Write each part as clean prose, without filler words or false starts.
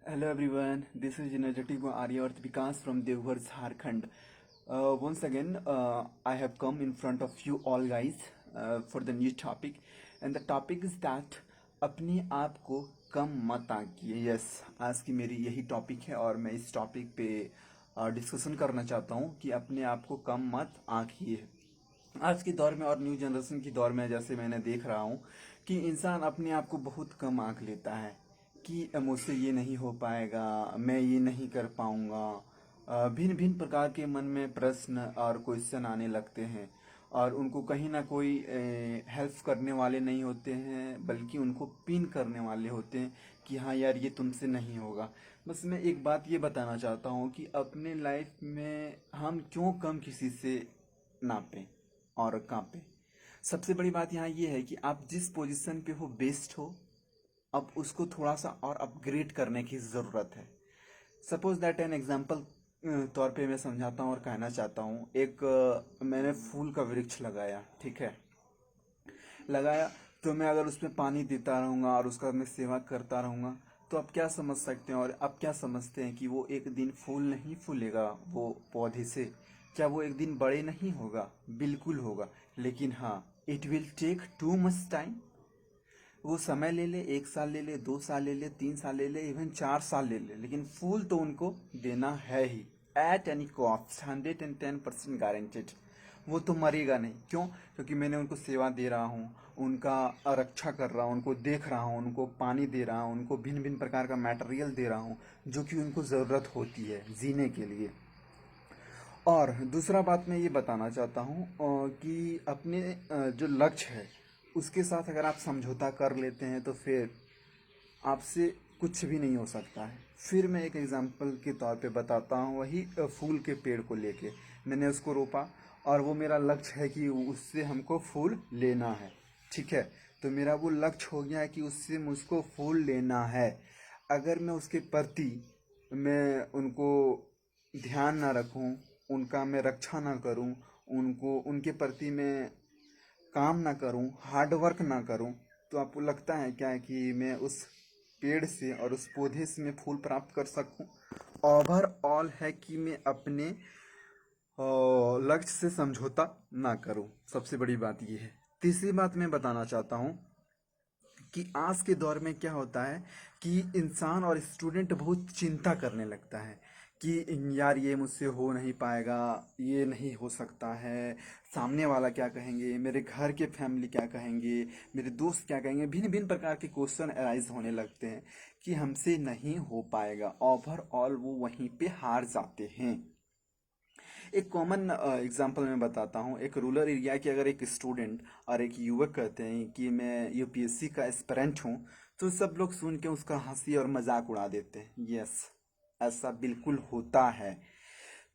Hello everyone, this is Energetic Aryavarth Vikas from Devghar, Jharkhand. Once again, I have come in front of you all guys for the new topic, and the topic is that अपने आप को कम मत आंकिए. Yes, आज की मेरी यही topic है और मैं इस टॉपिक पे डिस्कशन करना चाहता हूँ कि अपने आप को कम मत आंकिए. आज के दौर में और न्यू जनरेशन की दौर में जैसे मैंने देख रहा हूँ कि इंसान अपने आप को बहुत कम आंक लेता है कि मुझसे ये नहीं हो पाएगा, मैं ये नहीं कर पाऊँगा. भिन्न भिन्न प्रकार के मन में प्रश्न और क्वेश्चन आने लगते हैं और उनको कहीं ना कोई हेल्प करने वाले नहीं होते हैं, बल्कि उनको पिन करने वाले होते हैं कि हाँ यार ये तुमसे नहीं होगा. बस मैं एक बात ये बताना चाहता हूँ कि अपने लाइफ में हम क्यों कम किसी से नापें और कांपें. सबसे बड़ी बात यहाँ ये है कि आप जिस पोजीशन पे हो बेस्ट हो, अब उसको थोड़ा सा और अपग्रेड करने की ज़रूरत है. सपोज दैट एन एग्जांपल तौर पे मैं समझाता हूँ और कहना चाहता हूँ. एक मैंने फूल का वृक्ष लगाया, ठीक है, लगाया. तो मैं अगर उसमें पानी देता रहूँगा और उसका मैं सेवा करता रहूँगा, तो आप क्या समझ सकते हैं और आप क्या समझते हैं कि वो एक दिन फूल नहीं फूलेगा वो पौधे से? क्या वो एक दिन बड़े नहीं होगा? बिल्कुल होगा. लेकिन हाँ, it will take too much time. वो समय ले ले, 1 साल ले ले, 2 साल ले ले, 3 साल ले ले, इवन 4 साल ले ले, लेकिन फूल तो उनको देना है ही. At any cost, 110% guaranteed. वो तो मरेगा नहीं. क्यों? क्योंकि मैंने उनको सेवा दे रहा हूँ, उनका रक्षा कर रहा हूँ, उनको देख रहा हूँ, उनको पानी दे रहा हूँ, उनको भिन्न भिन्न प्रकार का मटेरियल दे रहा हूँ जो कि उनको ज़रूरत होती है जीने के लिए. और दूसरा बात मैं ये बताना चाहता हूँ कि अपने जो लक्ष्य है उसके साथ अगर आप समझौता कर लेते हैं तो फिर आपसे कुछ भी नहीं हो सकता है. फिर मैं एक एग्जांपल के तौर पे बताता हूँ, वही फूल के पेड़ को लेके. मैंने उसको रोपा और वो मेरा लक्ष्य है कि उससे हमको फूल लेना है, ठीक है. तो मेरा वो लक्ष्य हो गया है कि उससे मुझको फूल लेना है. अगर मैं उसके प्रति मैं उनको ध्यान ना रखूं, उनका मैं रक्षा ना करूं, उनको उनके प्रति मैं काम ना करूं, हार्ड वर्क ना करूं, तो आपको लगता है क्या कि मैं उस पेड़ से और उस पौधे से मैं फूल प्राप्त कर सकूं? ओवरऑल है कि मैं अपने लक्ष्य से समझौता ना करूं. सबसे बड़ी बात यह है. तीसरी बात मैं बताना चाहता हूं कि आज के दौर में क्या होता है कि इंसान और स्टूडेंट बहुत चिंता करने लगता है कि यार ये मुझसे हो नहीं पाएगा, ये नहीं हो सकता है, सामने वाला क्या कहेंगे, मेरे घर के फैमिली क्या कहेंगे, मेरे दोस्त क्या कहेंगे. भिन्न भिन्न प्रकार के क्वेश्चन अराइज होने लगते हैं कि हमसे नहीं हो पाएगा. ओवरऑल वो वहीं पे हार जाते हैं. एक कॉमन एग्जांपल मैं बताता हूँ. एक रूरल एरिया के अगर एक स्टूडेंट और एक युवक कहते हैं कि मैं यूपीएससी का एस्पिरेंट हूँ, तो सब लोग सुन के उसका हंसी और मजाक उड़ा देते हैं. यस, ऐसा बिल्कुल होता है.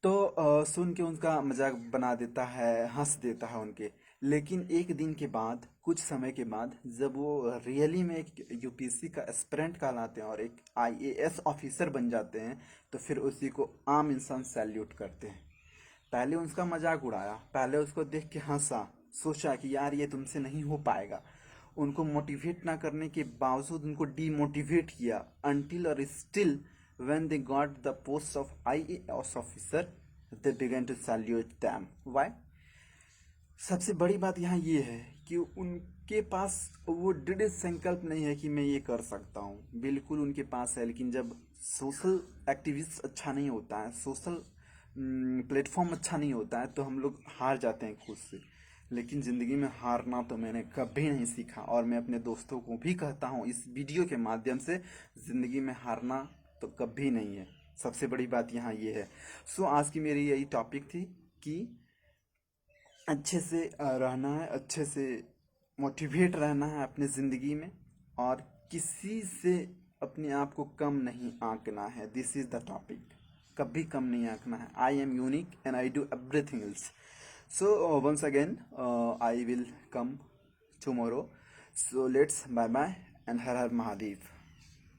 तो सुन के उनका मजाक बना देता है, हंस देता है उनके. लेकिन एक दिन के बाद, कुछ समय के बाद, जब वो रियली में एक यूपीएससी का एस्पिरेंट कहलाते हैं और एक आईएएस ऑफिसर बन जाते हैं, तो फिर उसी को आम इंसान सैल्यूट करते हैं. पहले उसका मजाक उड़ाया, पहले उसको देख के हंसा, सोचा कि यार ये तुमसे नहीं हो पाएगा. उनको मोटिवेट ना करने के बावजूद उनको डीमोटिवेट किया. अनटिल और still when they got the post of IAS officer, they began to salute them. Why? सबसे बड़ी बात यहाँ ये है कि उनके पास वो दृढ़ संकल्प नहीं है कि मैं ये कर सकता हूँ. बिल्कुल उनके पास है, लेकिन जब सोशल एक्टिविस्ट अच्छा नहीं होता है, सोशल प्लेटफॉर्म अच्छा नहीं होता है, तो हम लोग हार जाते हैं खुद से. लेकिन ज़िंदगी में हारना तो मैंने कभी नहीं सीखा और मैं अपने दोस्तों को भी कहता हूँ इस वीडियो के माध्यम से, ज़िंदगी में हारना तो कभी नहीं है. सबसे बड़ी बात यहाँ ये है. सो आज की मेरी यही टॉपिक थी कि अच्छे से रहना है, अच्छे से मोटिवेट रहना है अपने ज़िंदगी में, और किसी से अपने आप को कम नहीं आंकना है. This is the topic. कभी कम नहीं आंकना है. I am unique and I do everything else. So once again I will come tomorrow. So let's bye bye and हर हर महादेव.